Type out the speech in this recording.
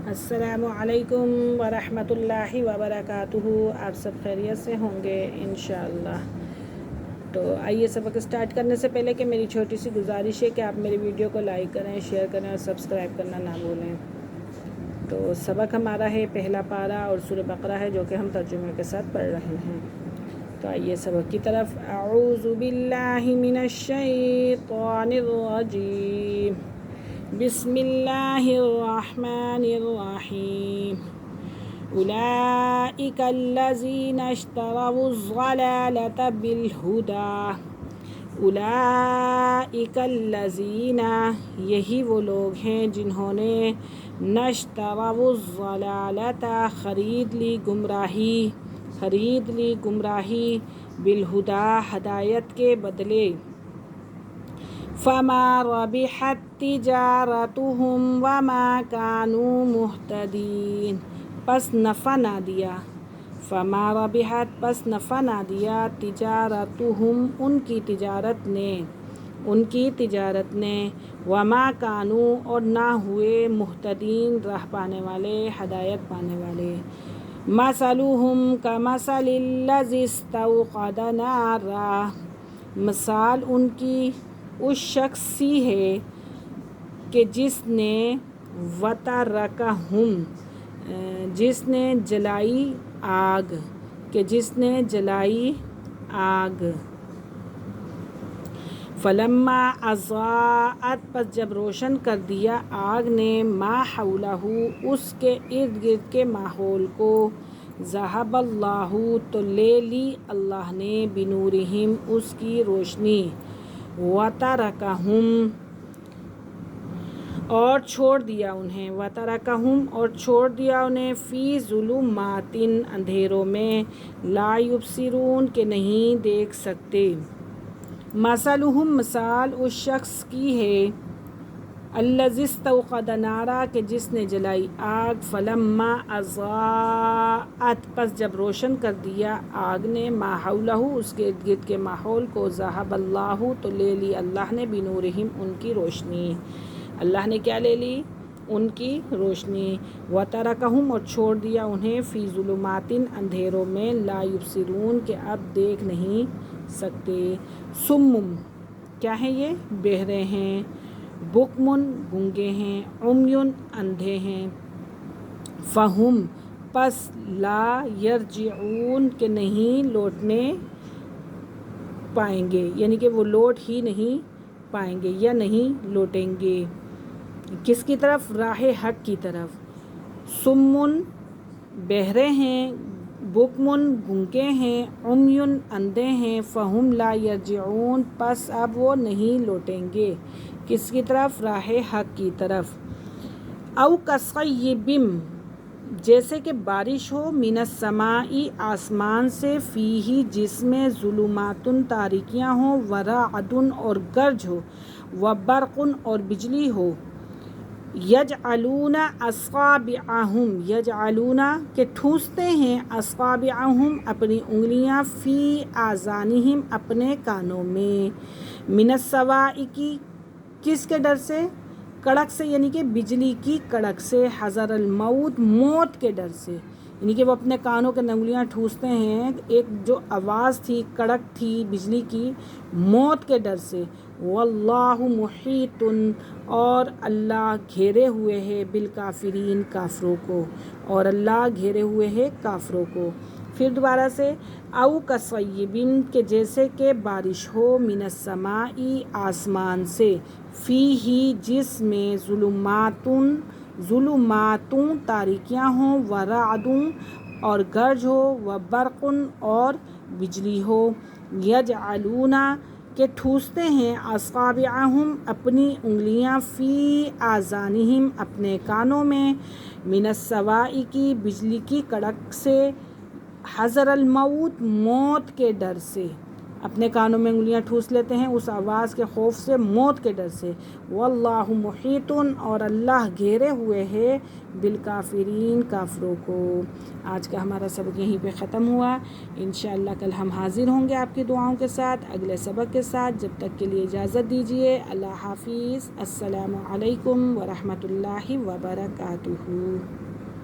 السلام علیکم ورحمۃ اللہ وبرکاتہ۔ آپ سب خیریت سے ہوں گے انشاءاللہ۔ تو آئیے سبق اسٹارٹ کرنے سے پہلے کہ میری چھوٹی سی گزارش ہے کہ آپ میری ویڈیو کو لائک کریں، شیئر کریں اور سبسکرائب کرنا نہ بھولیں۔ تو سبق ہمارا ہے پہلا پارہ اور سورہ بقرہ ہے جو کہ ہم ترجمے کے ساتھ پڑھ رہے ہیں۔ تو آئیے سبق کی طرف۔ اعوذ باللہ من الشیطان الرجیم، بسم اللہ الرحمن الرحیم۔ اولئک الذین اشتروا الضلالۃ بالہدی۔ اولئک الذین، یہی وہ لوگ ہیں جنہوں نے اشتروا الضلالۃ، خرید لی گمراہی بالہدی، ہدایت کے بدلے۔ فما ربحت تجارتهم وما كانوا مهتدين، پس نفع نہ دیا۔ فما ربحت، پس نفع نہ دیا، تجارتهم، ان کی تجارت نے، وما كانوا، اور نہ ہوئے، مہتدین، راہ پانے والے، ہدایت پانے والے۔ مثلهم كمثل الذي استوقد نارا، مثال ان کی اس شخص سی ہے کہ جس نے وترکہم، جس نے جلائی آگ، فلما اضاءت، پس جب روشن کر دیا آگ نے، ما حولہ، اس کے ارد گرد کے ماحول کو، ذہب اللہ، تو لے لی اللہ نے، بنورہم، اس کی روشنی، وترکہم، اور چھوڑ دیا انہیں، فی ظلمات، اندھیروں میں، لا یبصرون، کہ نہیں دیکھ سکتے۔ مثلہم، مثال اس شخص کی ہے، الذی استوقد نارا، کہ جس نے جلائی آگ، فلما اضاءت، پس جب روشن کر دیا آگ نے، ما حولہ، اس کے ارد گرد کے ماحول کو، ذہب اللہ، تو لے لی اللہ نے، بنورہم، ان کی روشنی۔ اللہ نے کیا لے لی؟ ان کی روشنی۔ وترکہم، اور چھوڑ دیا انہیں، فی ظلمات، اندھیروں میں، لا یبصرون، کہ اب دیکھ نہیں سکتے۔ صم، کیا ہیں یہ؟ بہرے ہیں، بکم، گونگے ہیں، عمی، اندھے ہیں، فہم، پس، لا یرجعون، کہ نہیں لوٹنے پائیں گے، یعنی کہ وہ لوٹ ہی نہیں پائیں گے یا نہیں لوٹیں گے۔ کس کی طرف؟ راہ حق کی طرف۔ صم، بہرے ہیں، بکم، گونگے ہیں، عمی، اندھے ہیں، فہم، لا یرجعون، پس اب وہ نہیں لوٹیں گے۔ کس کی طرف؟ راہ حق کی طرف۔ او کصیب، جیسے کہ بارش ہو، من السماء، آسمان سے، فیہ، جس میں، ظلمات، تاریکیاں ہوں، ورعد، اور گرج ہو، وبرق، اور بجلی ہو، یجعلون اصابعہم، یجعلون، کہ ٹھونستے ہیں، اصابعہم، اپنی انگلیاں، فی آذانہم، اپنے کانوں میں، من الصواعق، کس کے ڈر سے؟ کڑک سے، یعنی کہ بجلی کی کڑک سے، حذر الموت، موت کے ڈر سے، یعنی کہ وہ اپنے کانوں کے انگلیاں ٹھونستے ہیں، ایک جو آواز تھی، کڑک تھی بجلی کی، موت کے ڈر سے۔ واللہ محیط، اور اللہ گھیرے ہوئے ہے، بالکافرین، کافروں کو، اور اللہ گھیرے ہوئے ہے کافروں کو۔ پھر دوبارہ سے، او کصیب، کہ جیسے کہ بارش ہو، من السماء، آسمان سے، فیہ، جس میں، ظلمات، تاریکیاں ہوں، ورعد، اور گرج ہو، وبرق، اور بجلی ہو، یجعلون، کہ ٹھونستے ہیں، اصابعہم، اپنی انگلیاں، فی آذانہم، اپنے کانوں میں، من الصواعق، بجلی کی کڑک سے، حذر الموت، موت کے ڈر سے۔ اپنے کانوں میں انگلیاں ٹھوس لیتے ہیں اس آواز کے خوف سے، موت کے ڈر سے۔ واللہ محیط، اور اللہ گھیرے ہوئے ہے بالکافرین، کافروں کو۔ آج کا ہمارا سبق یہیں پہ ختم ہوا۔ انشاءاللہ کل ہم حاضر ہوں گے آپ کی دعاؤں کے ساتھ اگلے سبق کے ساتھ۔ جب تک کے لیے اجازت دیجیے، اللہ حافظ، السلام علیکم ورحمۃ اللہ وبرکاتہ۔